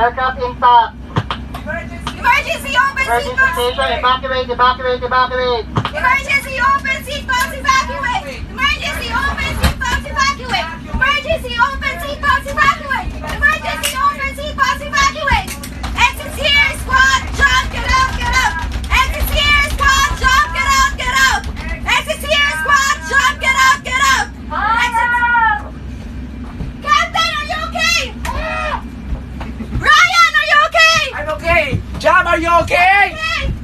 Aircraft intact. Emergency open Emergency station, evacuate, evacuate, evacuate. Emergency open seatbelts evacuate. Emergency open seatbelts evacuate. Emergency open seatbelts evacuate. Emergency open seatbelts evacuate. Exits here, squad, jump, get out, get out. Exits here, squad, jump, get out, get out. Exits here, squad, jump, get out, get out. Exits. Captain, are you okay? Ryan, are you okay? I'm okay. Jam, are you okay? Okay.